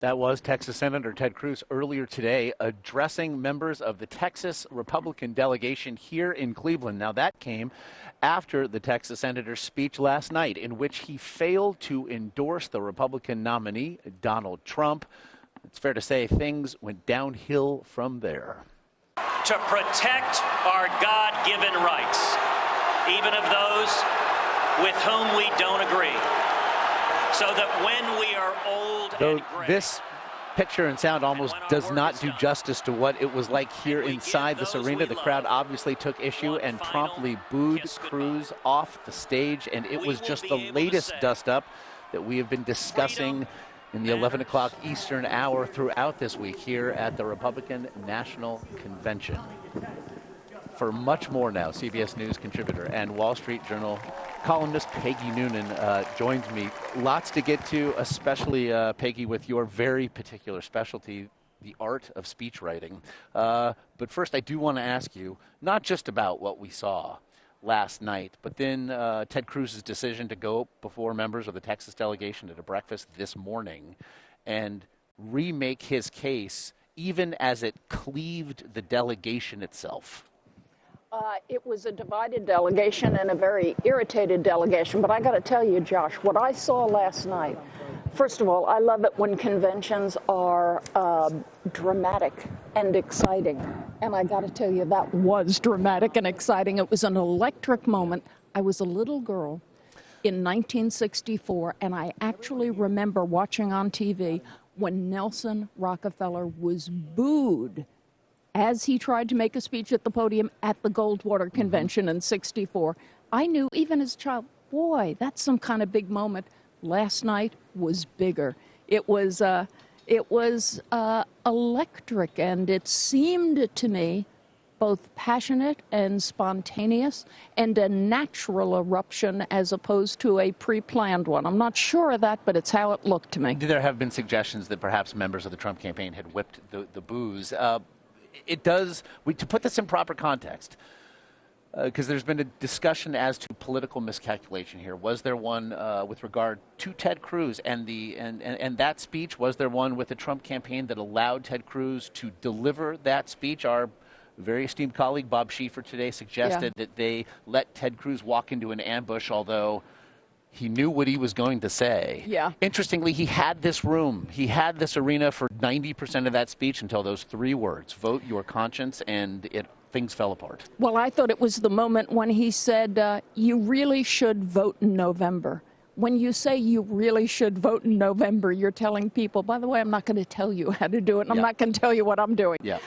That was Texas Senator Ted Cruz earlier today addressing members of the Texas Republican delegation here in Cleveland. Now, that came after the Texas senator's speech last night, in which he failed to endorse the Republican nominee, Donald Trump. It's fair to say things went downhill from there. To protect our God-given rights, even of those with whom we don't agree, so that when we are old and gray, this picture and sound almost does not do justice to what it was like here inside this arena. The crowd obviously took issue and promptly booed Cruz off the stage, and it was just the latest dust-up that we have been discussing in the 11 o'clock Eastern hour throughout this week here at the Republican National Convention. For much more now, CBS News contributor and Wall Street Journal columnist Peggy Noonan joins me. Lots to get to, especially, Peggy, with your very particular specialty, the art of speech writing. But first, I do want to ask you, not just about what we saw last night, but then Ted Cruz's decision to go before members of the Texas delegation at a breakfast this morning and remake his case, even as it cleaved the delegation itself. It was a divided delegation and a very irritated delegation. But I got to tell you, Josh, what I saw last night, first of all, I love it when conventions are dramatic and exciting. And I got to tell you, that was dramatic and exciting. It was an electric moment. I was a little girl in 1964, and I actually remember watching on TV when Nelson Rockefeller was booed as he tried to make a speech at the podium at the Goldwater Convention in '64. I knew, even as a child, boy, that's some kind of big moment. Last night was bigger. It was electric, and it seemed to me both passionate and spontaneous and a natural eruption as opposed to a pre-planned one. I'm not sure of that, but it's how it looked to me. There have been suggestions that perhaps members of the Trump campaign had whipped the boos. To put this in proper context, because there's been a discussion as to political miscalculation here. Was there one with regard to Ted Cruz and that speech? Was there one with the Trump campaign that allowed Ted Cruz to deliver that speech? Our very esteemed colleague Bob Schieffer today suggested that they let Ted Cruz walk into an ambush, although he knew what he was going to say. Yeah. Interestingly, he had this room. He had this arena for 90% of that speech until those three words: vote your conscience, and things fell apart. Well, I thought it was the moment when he said, you really should vote in November. When you say you really should vote in November, you're telling people, by the way, I'm not going to tell you how to do it, and I'm not going to tell you what I'm doing. Yeah.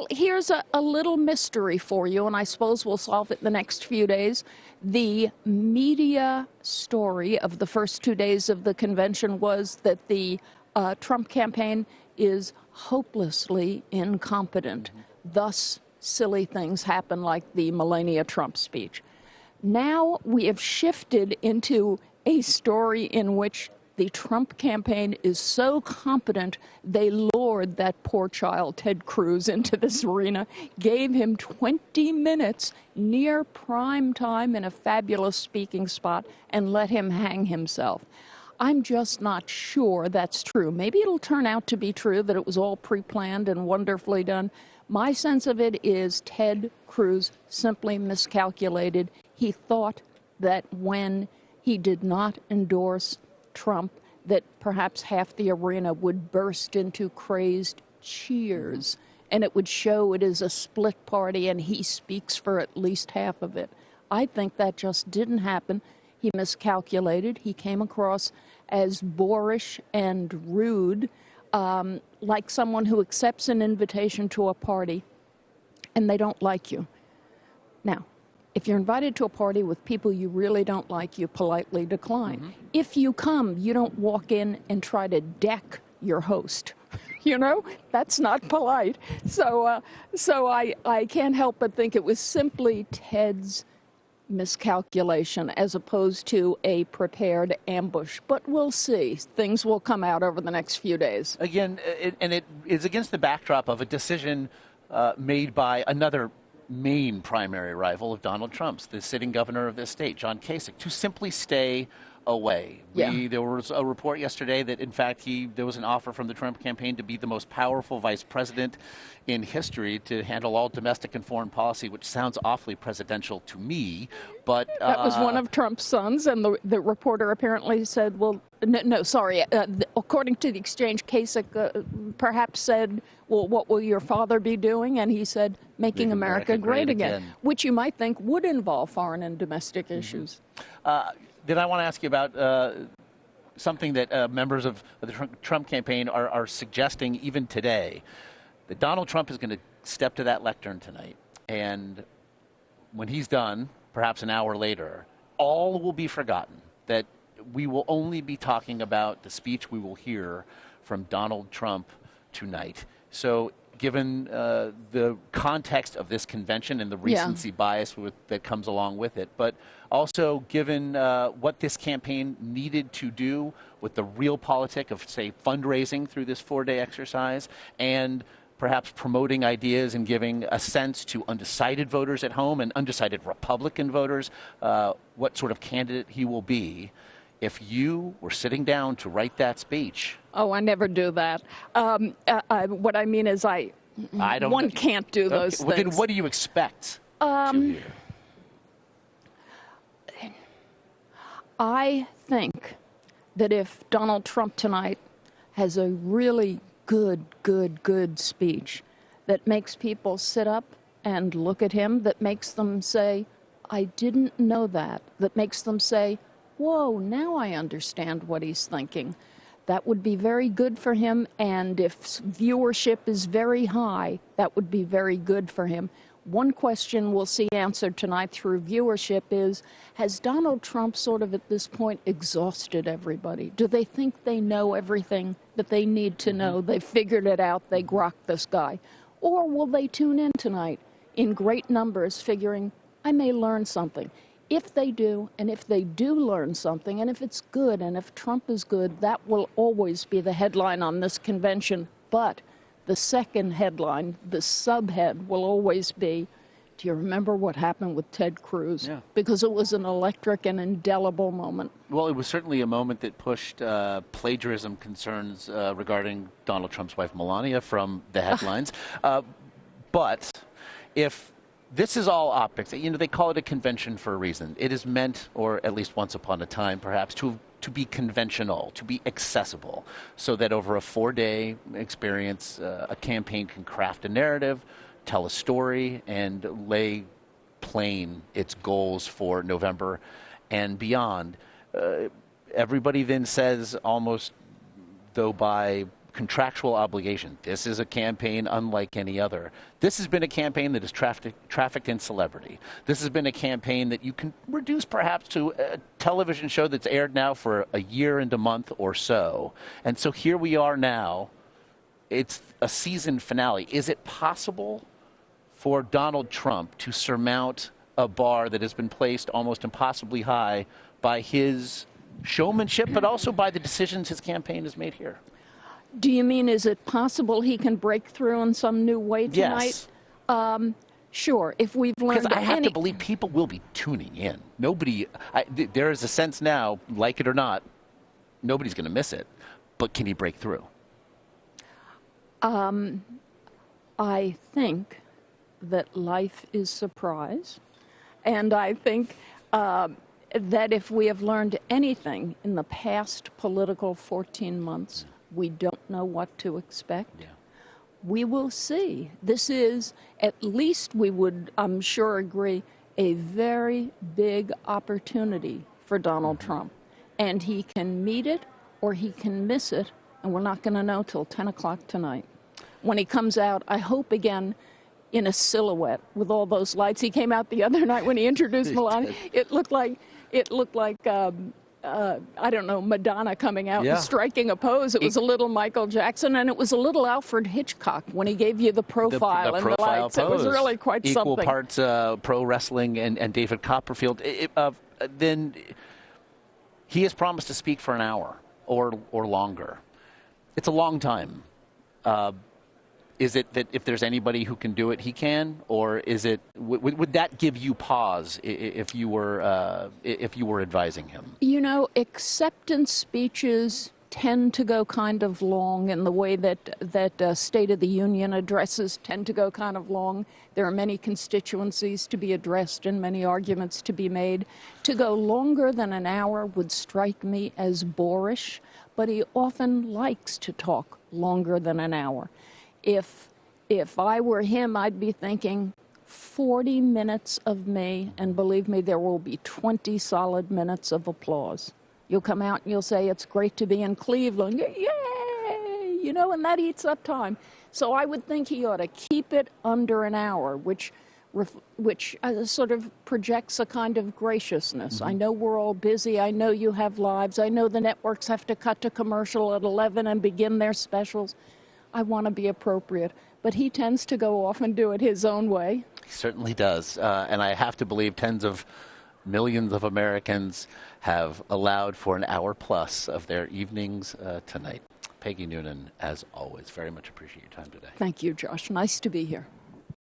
Here's a little mystery for you, and I suppose we'll solve it in the next few days. The media story of the first 2 days of the convention was that the Trump campaign is hopelessly incompetent. Thus, silly things happen like the Melania Trump speech. Now we have shifted into a story in which the Trump campaign is so competent, they lured that poor child, Ted Cruz, into this arena, gave him 20 minutes near prime time in a fabulous speaking spot, and let him hang himself. I'm just not sure that's true. Maybe it'll turn out to be true, that it was all pre-planned and wonderfully done. My sense of it is Ted Cruz simply miscalculated. He thought that when he did not endorse Trump, that perhaps half the arena would burst into crazed cheers, and it would show it is a split party and he speaks for at least half of it. I think that just didn't happen. He miscalculated. He came across as boorish and rude, like someone who accepts an invitation to a party and they don't like you. Now, if you're invited to a party with people you really don't like, you politely decline. If you come, you don't walk in and try to deck your host. You know, that's not polite. So I can't help but think it was simply Ted's miscalculation as opposed to a prepared ambush. But we'll see. Things will come out over the next few days. Again, it is against the backdrop of a decision made by another main primary rival of Donald Trump's, the sitting governor of this state, John Kasich, to simply stay away. Yeah. There was a report yesterday that, in fact, there was an offer from the Trump campaign to be the most powerful vice president in history to handle all domestic and foreign policy, which sounds awfully presidential to me. But that was one of Trump's sons, and the reporter apparently said, well, no, sorry. According to the exchange, Kasich perhaps said, well, what will your father be doing? And he said, making America great again, which you might think would involve foreign and domestic issues. Then I want to ask you about something that members of the Trump campaign are suggesting even today, that Donald Trump is going to step to that lectern tonight. And when he's done, perhaps an hour later, all will be forgotten, that we will only be talking about the speech we will hear from Donald Trump tonight. So given the context of this convention and the recency bias that comes along with it, but also given what this campaign needed to do with the real politic of, say, fundraising through this 4-day exercise, and perhaps promoting ideas and giving a sense to undecided voters at home and undecided Republican voters what sort of candidate he will be. If you were sitting down to write that speech. Oh, I never do that. What I mean is one can't do those things. Well, then what do you expect to hear? I think that if Donald Trump tonight has a really good speech that makes people sit up and look at him, that makes them say, I didn't know that makes them say, whoa, now I understand what he's thinking. That would be very good for him, and if viewership is very high, that would be very good for him. One question we'll see answered tonight through viewership is, has Donald Trump sort of at this point exhausted everybody? Do they think they know everything that they need to know? They've figured it out, they grokked this guy. Or will they tune in tonight in great numbers figuring, I may learn something? If they do, and if they do learn something, and if it's good, and if Trump is good, that will always be the headline on this convention. But the second headline, the subhead, will always be, do you remember what happened with Ted Cruz? Yeah. Because it was an electric and indelible moment. Well, it was certainly a moment that pushed plagiarism concerns regarding Donald Trump's wife, Melania, from the headlines. But if this is all optics, they call it a convention for a reason. It is meant, or at least once upon a time, perhaps, to be conventional, to be accessible, so that over a 4-day experience, a campaign can craft a narrative, tell a story, and lay plain its goals for November and beyond. Everybody then says, almost though by contractual obligation, this is a campaign unlike any other. This has been a campaign that is trafficked in celebrity. This has been a campaign that you can reduce perhaps to a television show that's aired now for a year and a month or so. And so here we are now. It's a season finale. Is it possible for Donald Trump to surmount a bar that has been placed almost impossibly high by his showmanship, but also by the decisions his campaign has made here? Do you mean, is it possible he can break through in some new way tonight? Yes. Sure. If we've learned Because I have to believe people will be tuning in. There is a sense now, like it or not, nobody's going to miss it. But can he break through? I think that life is surprise. And I think that if we have learned anything in the past political 14 months, we don't know what to expect. Yeah. We will see. This is, at least we would, I'm sure, agree, a very big opportunity for Donald Trump. And he can meet it or he can miss it, and we're not going to know till 10 o'clock tonight. When he comes out, I hope again, in a silhouette with all those lights. He came out the other night when he introduced Melania. It looked like I don't know, Madonna coming out and striking a pose. It was a little Michael Jackson, and it was a little Alfred Hitchcock when he gave you the profile and the lights. Pose. It was really quite Equal something. parts pro wrestling and David Copperfield. Then he has promised to speak for an hour or longer. It's a long time. Is it that if there's anybody who can do it, he can, or is it would that give you pause if you were advising him? You know, acceptance speeches tend to go kind of long in the way that State of the Union addresses tend to go kind of long. There are many constituencies to be addressed and many arguments to be made. To go longer than an hour would strike me as boorish, but he often likes to talk longer than an hour. If I were him, I'd be thinking 40 minutes of me, and believe me, there will be 20 solid minutes of applause. You'll come out and you'll say, it's great to be in Cleveland. Yay! You know, and that eats up time. So I would think he ought to keep it under an hour, which sort of projects a kind of graciousness. Mm-hmm. I know we're all busy. I know you have lives. I know the networks have to cut to commercial at 11 and begin their specials. I want to be appropriate. But he tends to go off and do it his own way. He certainly does. And I have to believe tens of millions of Americans have allowed for an hour plus of their evenings tonight. Peggy Noonan, as always, very much appreciate your time today. Thank you, Josh. Nice to be here.